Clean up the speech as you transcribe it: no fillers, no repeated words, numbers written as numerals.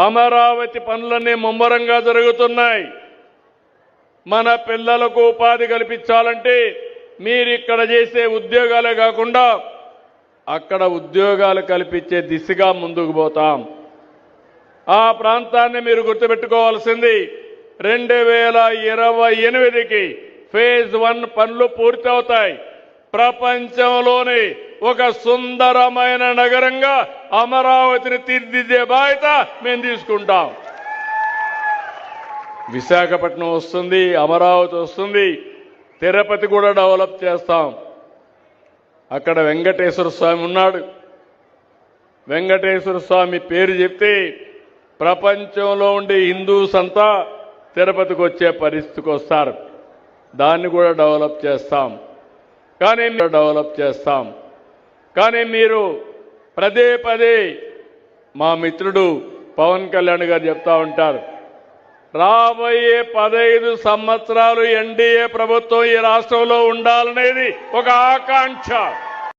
అమరావతి పనులన్నీ ముమ్మరంగా జరుగుతున్నాయి. మన పిల్లలకు ఉపాధి కల్పించాలంటే మీరు ఇక్కడ చేసే ఉద్యోగాలే కాకుండా అక్కడ ఉద్యోగాలు కల్పించే దిశగా ముందుకు పోతాం. ఆ ప్రాంతాన్ని మీరు గుర్తుపెట్టుకోవాల్సింది 2028కి ఫేజ్ 1 పనులు పూర్తవుతాయి. ప్రపంచంలోని ఒక సుందరమైన నగరంగా అమరావతిని తీర్చిదిద్దే బాధ్యత మేము తీసుకుంటాం. విశాఖపట్నం వస్తుంది, అమరావతి వస్తుంది, తిరుపతి కూడా డెవలప్ చేస్తాం. అక్కడ వెంకటేశ్వర స్వామి ఉన్నాడు. వెంకటేశ్వర స్వామి పేరు చెప్తే ప్రపంచంలో ఉండే హిందూస్ అంతా తిరుపతికి వచ్చే పరిస్థితికి వస్తారు. దాన్ని కూడా డెవలప్ చేస్తాం. కానీ మీరు పదే పదే మా మిత్రుడు పవన్ కళ్యాణ్ గారు చెప్తా ఉంటారు, రాబోయే 15 సంవత్సరాలు ఎన్డీఏ ప్రభుత్వం ఈ రాష్ట్రంలో ఉండాలనేది ఒక ఆకాంక్ష.